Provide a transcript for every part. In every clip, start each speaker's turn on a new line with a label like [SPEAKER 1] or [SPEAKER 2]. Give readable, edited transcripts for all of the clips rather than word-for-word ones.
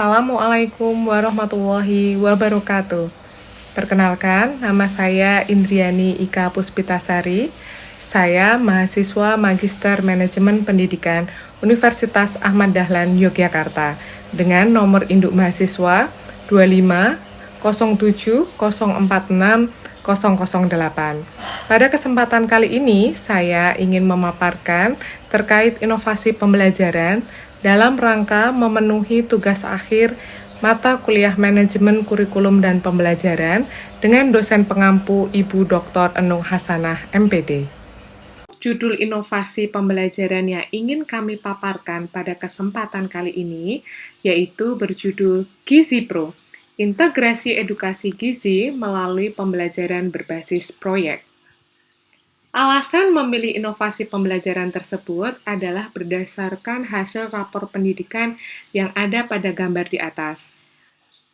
[SPEAKER 1] Assalamualaikum warahmatullahi wabarakatuh. Perkenalkan, nama saya Indriani Ika Puspitasari. Saya mahasiswa Magister Manajemen Pendidikan Universitas Ahmad Dahlan Yogyakarta dengan nomor induk mahasiswa 25 07 046 008. Pada kesempatan kali ini, saya ingin memaparkan terkait inovasi pembelajaran dalam rangka memenuhi tugas akhir mata kuliah Manajemen Kurikulum dan Pembelajaran dengan dosen pengampu Ibu Dr. Enung Hasanah, MPD. Judul inovasi pembelajaran yang ingin kami paparkan pada kesempatan kali ini yaitu berjudul Gizi Pro, Integrasi Edukasi Gizi melalui Pembelajaran Berbasis Proyek. Alasan memilih inovasi pembelajaran tersebut adalah berdasarkan hasil rapor pendidikan yang ada pada gambar di atas,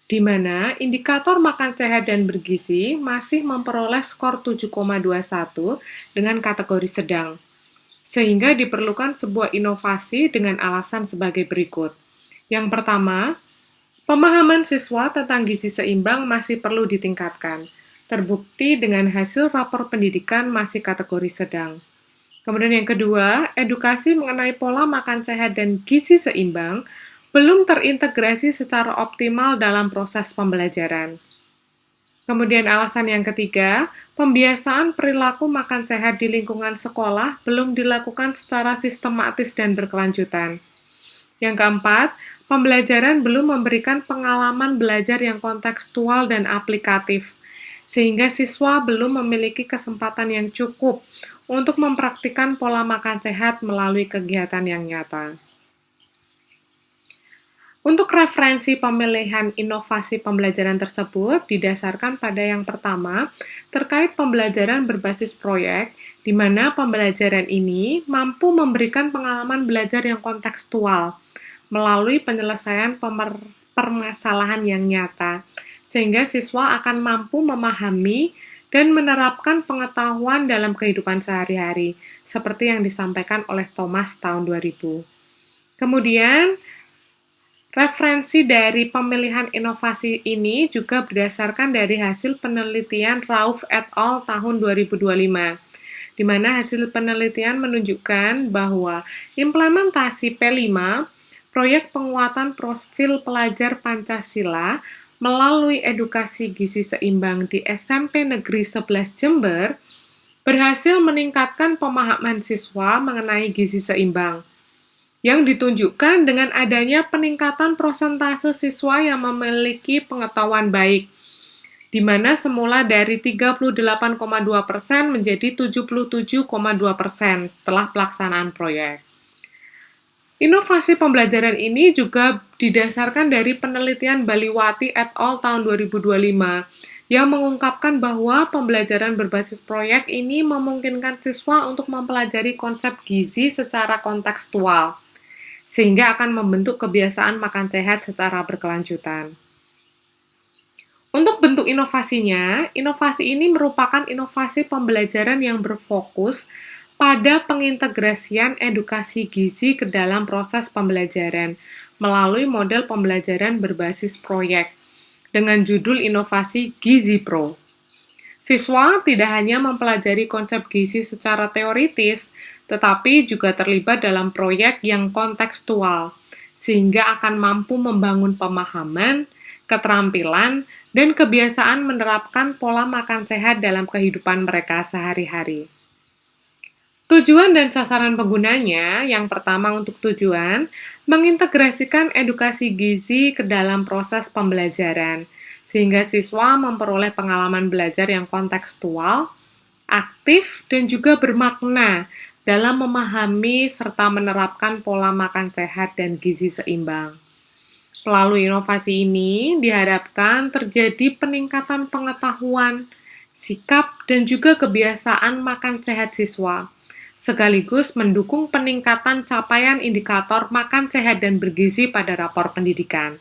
[SPEAKER 1] di mana indikator makan sehat dan bergizi masih memperoleh skor 7,21 dengan kategori sedang, sehingga diperlukan sebuah inovasi dengan alasan sebagai berikut. Yang pertama, pemahaman siswa tentang gizi seimbang masih perlu ditingkatkan. Terbukti dengan hasil rapor pendidikan masih kategori sedang. Kemudian yang kedua, edukasi mengenai pola makan sehat dan gizi seimbang belum terintegrasi secara optimal dalam proses pembelajaran. Kemudian alasan yang ketiga, pembiasaan perilaku makan sehat di lingkungan sekolah belum dilakukan secara sistematis dan berkelanjutan. Yang keempat, pembelajaran belum memberikan pengalaman belajar yang kontekstual dan aplikatif, sehingga siswa belum memiliki kesempatan yang cukup untuk mempraktikkan pola makan sehat melalui kegiatan yang nyata. Untuk referensi pemilihan inovasi pembelajaran tersebut didasarkan pada yang pertama, terkait pembelajaran berbasis proyek, di mana pembelajaran ini mampu memberikan pengalaman belajar yang kontekstual melalui penyelesaian permasalahan yang nyata, sehingga siswa akan mampu memahami dan menerapkan pengetahuan dalam kehidupan sehari-hari, seperti yang disampaikan oleh Thomas tahun 2000. Kemudian, referensi dari pemilihan inovasi ini juga berdasarkan dari hasil penelitian Rauf et al. Tahun 2025, di mana hasil penelitian menunjukkan bahwa implementasi P5, proyek penguatan profil pelajar Pancasila, melalui edukasi gizi seimbang di SMP Negeri 11 Jember, berhasil meningkatkan pemahaman siswa mengenai gizi seimbang, yang ditunjukkan dengan adanya peningkatan persentase siswa yang memiliki pengetahuan baik, di mana semula dari 38,2% menjadi 77,2% setelah pelaksanaan proyek. Inovasi pembelajaran ini juga didasarkan dari penelitian Baliwati et al. Tahun 2025 yang mengungkapkan bahwa pembelajaran berbasis proyek ini memungkinkan siswa untuk mempelajari konsep gizi secara kontekstual, sehingga akan membentuk kebiasaan makan sehat secara berkelanjutan. Untuk bentuk inovasinya, inovasi ini merupakan inovasi pembelajaran yang berfokus pada pengintegrasian edukasi gizi ke dalam proses pembelajaran melalui model pembelajaran berbasis proyek dengan judul inovasi Gizi Pro. Siswa tidak hanya mempelajari konsep gizi secara teoritis, tetapi juga terlibat dalam proyek yang kontekstual, sehingga akan mampu membangun pemahaman, keterampilan, dan kebiasaan menerapkan pola makan sehat dalam kehidupan mereka sehari-hari. Tujuan dan sasaran penggunanya, yang pertama untuk tujuan, mengintegrasikan edukasi gizi ke dalam proses pembelajaran, sehingga siswa memperoleh pengalaman belajar yang kontekstual, aktif, dan juga bermakna dalam memahami serta menerapkan pola makan sehat dan gizi seimbang. Melalui inovasi ini, diharapkan terjadi peningkatan pengetahuan, sikap, dan juga kebiasaan makan sehat siswa, sekaligus mendukung peningkatan capaian indikator makan sehat dan bergizi pada rapor pendidikan.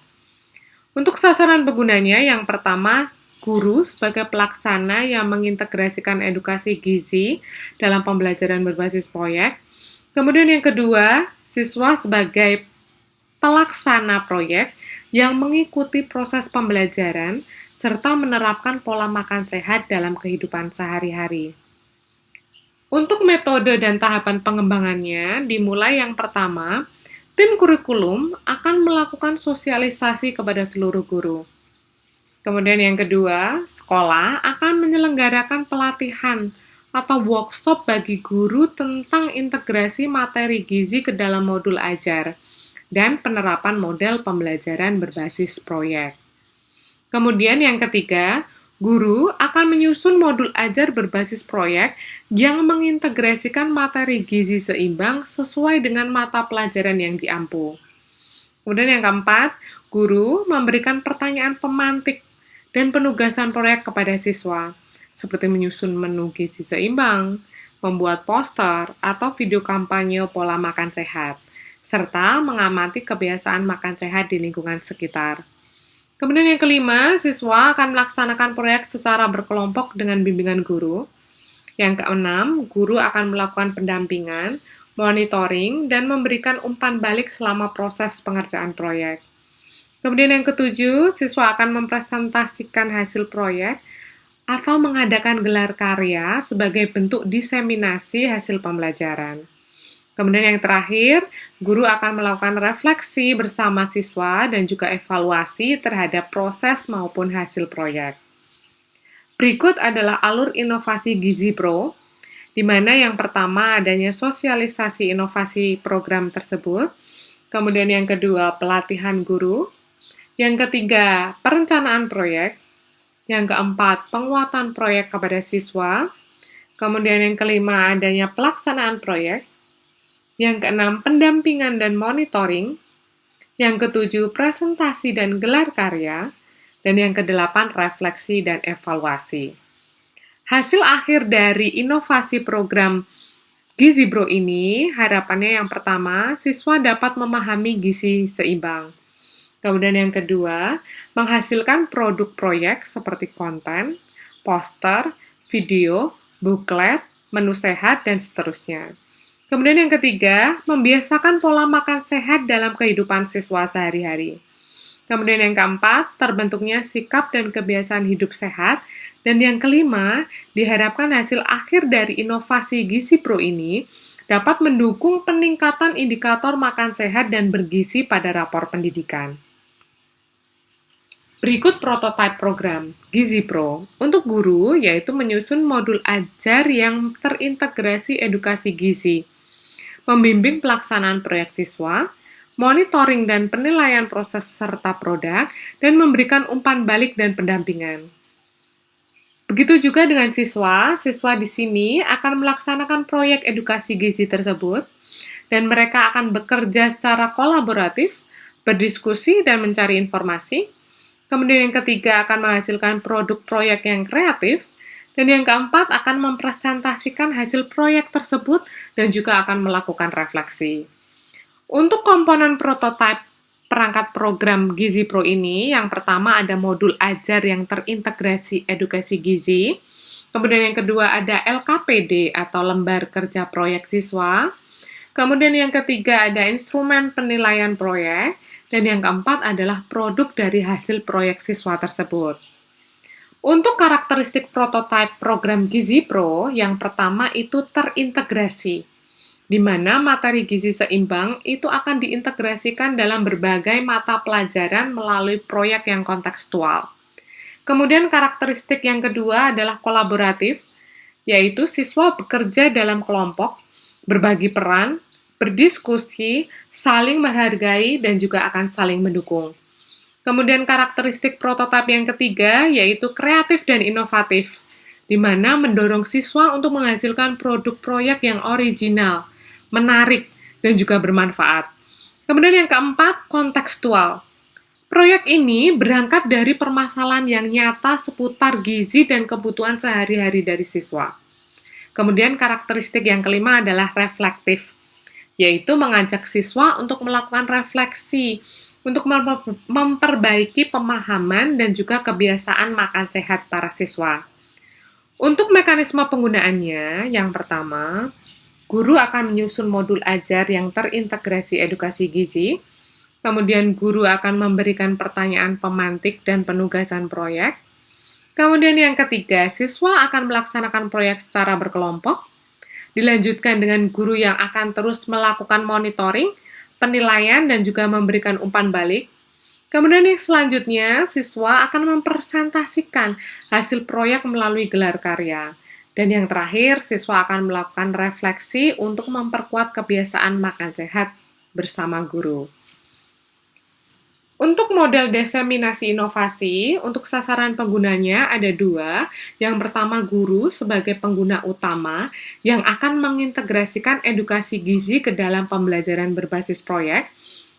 [SPEAKER 1] Untuk sasaran penggunanya, yang pertama, guru sebagai pelaksana yang mengintegrasikan edukasi gizi dalam pembelajaran berbasis proyek. Kemudian yang kedua, siswa sebagai pelaksana proyek yang mengikuti proses pembelajaran serta menerapkan pola makan sehat dalam kehidupan sehari-hari. Untuk metode dan tahapan pengembangannya, dimulai yang pertama, tim kurikulum akan melakukan sosialisasi kepada seluruh guru. Kemudian yang kedua, sekolah akan menyelenggarakan pelatihan atau workshop bagi guru tentang integrasi materi gizi ke dalam modul ajar dan penerapan model pembelajaran berbasis proyek. Kemudian yang ketiga, guru akan menyusun modul ajar berbasis proyek yang mengintegrasikan materi gizi seimbang sesuai dengan mata pelajaran yang diampu. Kemudian yang keempat, guru memberikan pertanyaan pemantik dan penugasan proyek kepada siswa, seperti menyusun menu gizi seimbang, membuat poster, atau video kampanye pola makan sehat, serta mengamati kebiasaan makan sehat di lingkungan sekitar. Kemudian yang kelima, siswa akan melaksanakan proyek secara berkelompok dengan bimbingan guru. Yang keenam, guru akan melakukan pendampingan, monitoring, dan memberikan umpan balik selama proses pengerjaan proyek. Kemudian yang ketujuh, siswa akan mempresentasikan hasil proyek atau mengadakan gelar karya sebagai bentuk diseminasi hasil pembelajaran. Kemudian yang terakhir, guru akan melakukan refleksi bersama siswa dan juga evaluasi terhadap proses maupun hasil proyek. Berikut adalah alur inovasi Gizi Pro, di mana yang pertama adanya sosialisasi inovasi program tersebut, kemudian yang kedua pelatihan guru, yang ketiga perencanaan proyek, yang keempat penguatan proyek kepada siswa, kemudian yang kelima adanya pelaksanaan proyek, yang keenam pendampingan dan monitoring, yang ketujuh presentasi dan gelar karya, dan yang kedelapan refleksi dan evaluasi. Hasil akhir dari inovasi program Gizi Pro ini, harapannya yang pertama, siswa dapat memahami gizi seimbang. Kemudian yang kedua, menghasilkan produk proyek seperti konten, poster, video, buklet, menu sehat, dan seterusnya. Kemudian yang ketiga, membiasakan pola makan sehat dalam kehidupan siswa sehari-hari. Kemudian yang keempat, terbentuknya sikap dan kebiasaan hidup sehat. Dan yang kelima, diharapkan hasil akhir dari inovasi Gizi Pro ini dapat mendukung peningkatan indikator makan sehat dan bergizi pada rapor pendidikan. Berikut prototipe program Gizi Pro untuk guru, yaitu menyusun modul ajar yang terintegrasi edukasi gizi, membimbing pelaksanaan proyek siswa, monitoring dan penilaian proses serta produk, dan memberikan umpan balik dan pendampingan. Begitu juga dengan siswa di sini akan melaksanakan proyek edukasi gizi tersebut, dan mereka akan bekerja secara kolaboratif, berdiskusi dan mencari informasi. Kemudian yang ketiga akan menghasilkan produk proyek yang kreatif, dan yang keempat akan mempresentasikan hasil proyek tersebut dan juga akan melakukan refleksi. Untuk komponen prototipe perangkat program Gizi Pro ini, yang pertama ada modul ajar yang terintegrasi edukasi gizi, kemudian yang kedua ada LKPD atau lembar kerja proyek siswa, kemudian yang ketiga ada instrumen penilaian proyek, dan yang keempat adalah produk dari hasil proyek siswa tersebut. Untuk karakteristik prototipe program Gizi Pro, yang pertama itu terintegrasi, di mana materi gizi seimbang itu akan diintegrasikan dalam berbagai mata pelajaran melalui proyek yang kontekstual. Kemudian karakteristik yang kedua adalah kolaboratif, yaitu siswa bekerja dalam kelompok, berbagi peran, berdiskusi, saling menghargai, dan juga akan saling mendukung. Kemudian karakteristik prototipe yang ketiga yaitu kreatif dan inovatif, di mana mendorong siswa untuk menghasilkan produk proyek yang original, menarik, dan juga bermanfaat. Kemudian yang keempat, kontekstual. Proyek ini berangkat dari permasalahan yang nyata seputar gizi dan kebutuhan sehari-hari dari siswa. Kemudian karakteristik yang kelima adalah reflektif, yaitu mengajak siswa untuk melakukan refleksi, untuk memperbaiki pemahaman dan juga kebiasaan makan sehat para siswa. Untuk mekanisme penggunaannya, yang pertama, guru akan menyusun modul ajar yang terintegrasi edukasi gizi, Kemudian guru akan memberikan pertanyaan pemantik dan penugasan proyek. Kemudian yang ketiga, siswa akan melaksanakan proyek secara berkelompok. Dilanjutkan dengan guru yang akan terus melakukan monitoring, penilaian, dan juga memberikan umpan balik. Kemudian yang selanjutnya, siswa akan mempresentasikan hasil proyek melalui gelar karya. Dan yang terakhir, siswa akan melakukan refleksi untuk memperkuat kebiasaan makan sehat bersama guru. Untuk model diseminasi inovasi, untuk sasaran penggunanya ada dua. Yang pertama, guru sebagai pengguna utama yang akan mengintegrasikan edukasi gizi ke dalam pembelajaran berbasis proyek.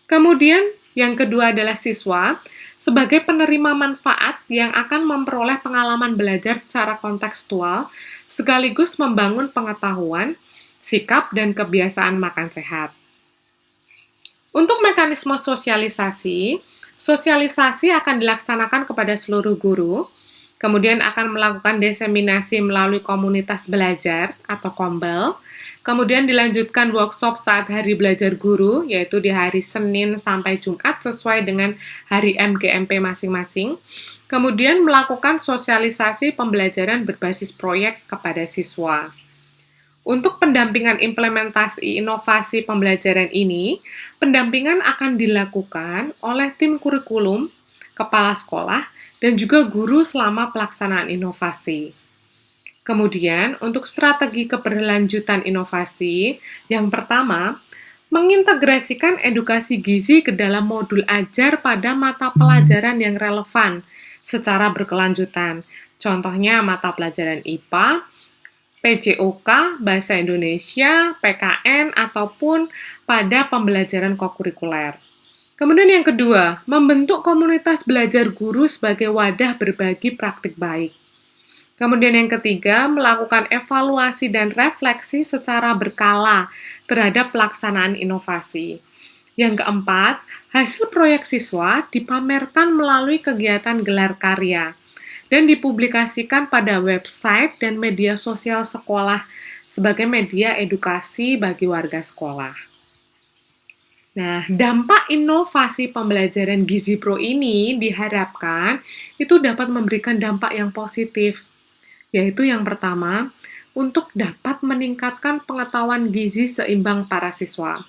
[SPEAKER 1] Kemudian, yang kedua adalah siswa sebagai penerima manfaat yang akan memperoleh pengalaman belajar secara kontekstual, sekaligus membangun pengetahuan, sikap, dan kebiasaan makan sehat. Untuk mekanisme sosialisasi, sosialisasi akan dilaksanakan kepada seluruh guru, kemudian akan melakukan diseminasi melalui komunitas belajar atau kombel, kemudian dilanjutkan workshop saat hari belajar guru, yaitu di hari Senin sampai Jumat sesuai dengan hari MGMP masing-masing, kemudian melakukan sosialisasi pembelajaran berbasis proyek kepada siswa. Untuk pendampingan implementasi inovasi pembelajaran ini, pendampingan akan dilakukan oleh tim kurikulum, kepala sekolah, dan juga guru selama pelaksanaan inovasi. Kemudian, untuk strategi keberlanjutan inovasi, yang pertama, mengintegrasikan edukasi gizi ke dalam modul ajar pada mata pelajaran yang relevan secara berkelanjutan. Contohnya mata pelajaran IPA, PJOK, Bahasa Indonesia, PKN, ataupun pada pembelajaran kokurikuler. Kemudian yang kedua, membentuk komunitas belajar guru sebagai wadah berbagi praktik baik. Kemudian yang ketiga, melakukan evaluasi dan refleksi secara berkala terhadap pelaksanaan inovasi. Yang keempat, hasil proyek siswa dipamerkan melalui kegiatan gelar karya dan dipublikasikan pada website dan media sosial sekolah sebagai media edukasi bagi warga sekolah. Nah, dampak inovasi pembelajaran Gizi Pro ini diharapkan itu dapat memberikan dampak yang positif, yaitu yang pertama, untuk dapat meningkatkan pengetahuan gizi seimbang para siswa.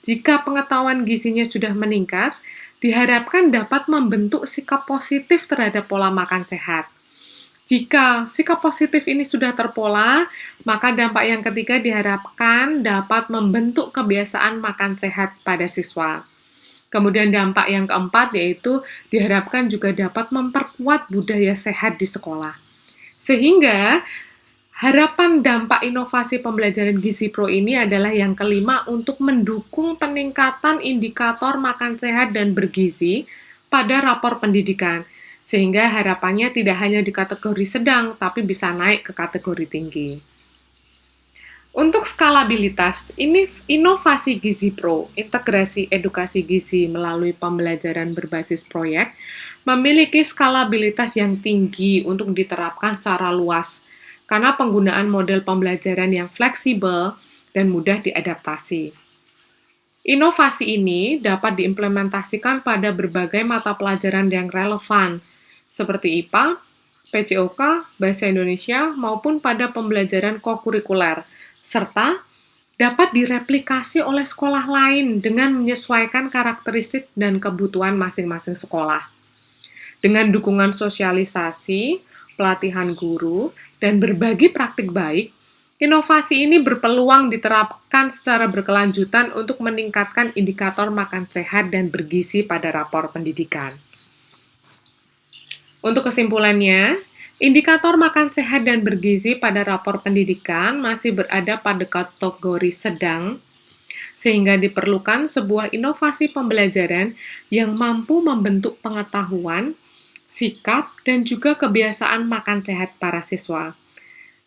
[SPEAKER 1] Jika pengetahuan gizinya sudah meningkat, diharapkan dapat membentuk sikap positif terhadap pola makan sehat. Jika sikap positif ini sudah terpola, maka dampak yang ketiga diharapkan dapat membentuk kebiasaan makan sehat pada siswa. Kemudian dampak yang keempat yaitu diharapkan juga dapat memperkuat budaya sehat di sekolah. Sehingga harapan dampak inovasi pembelajaran Gizi Pro ini adalah yang kelima untuk mendukung peningkatan indikator makan sehat dan bergizi pada rapor pendidikan, sehingga harapannya tidak hanya di kategori sedang, tapi bisa naik ke kategori tinggi. Untuk skalabilitas, ini inovasi Gizi Pro, integrasi edukasi gizi melalui pembelajaran berbasis proyek, memiliki skalabilitas yang tinggi untuk diterapkan secara luas, karena penggunaan model pembelajaran yang fleksibel dan mudah diadaptasi. Inovasi ini dapat diimplementasikan pada berbagai mata pelajaran yang relevan, seperti IPA, PJOK, Bahasa Indonesia, maupun pada pembelajaran kokurikuler, serta dapat direplikasi oleh sekolah lain dengan menyesuaikan karakteristik dan kebutuhan masing-masing sekolah. Dengan dukungan sosialisasi, pelatihan guru, dan berbagi praktik baik, inovasi ini berpeluang diterapkan secara berkelanjutan untuk meningkatkan indikator makan sehat dan bergizi pada rapor pendidikan. Untuk kesimpulannya, indikator makan sehat dan bergizi pada rapor pendidikan masih berada pada kategori sedang, sehingga diperlukan sebuah inovasi pembelajaran yang mampu membentuk pengetahuan, sikap, dan juga kebiasaan makan sehat para siswa.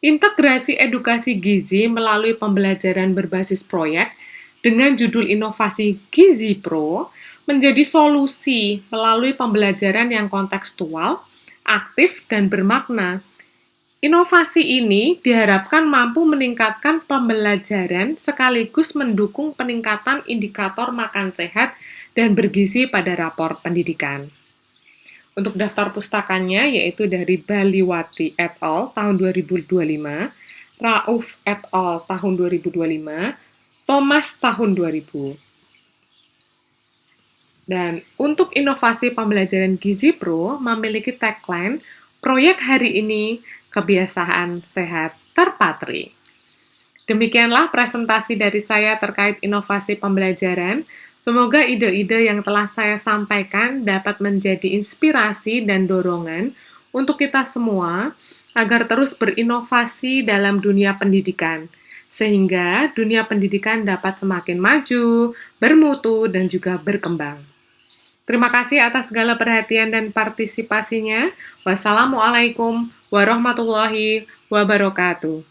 [SPEAKER 1] Integrasi edukasi gizi melalui pembelajaran berbasis proyek dengan judul inovasi Gizi Pro menjadi solusi melalui pembelajaran yang kontekstual, aktif, dan bermakna. Inovasi ini diharapkan mampu meningkatkan pembelajaran sekaligus mendukung peningkatan indikator makan sehat dan bergizi pada rapor pendidikan. Untuk daftar pustakanya yaitu dari Baliwati et al. Tahun 2025, Rauf et al. Tahun 2025, Thomas tahun 2000. Dan untuk inovasi pembelajaran Gizi Pro memiliki tagline proyek hari ini kebiasaan sehat terpatri. Demikianlah presentasi dari saya terkait inovasi pembelajaran. Semoga ide-ide yang telah saya sampaikan dapat menjadi inspirasi dan dorongan untuk kita semua agar terus berinovasi dalam dunia pendidikan, sehingga dunia pendidikan dapat semakin maju, bermutu, dan juga berkembang. Terima kasih atas segala perhatian dan partisipasinya. Wassalamualaikum warahmatullahi wabarakatuh.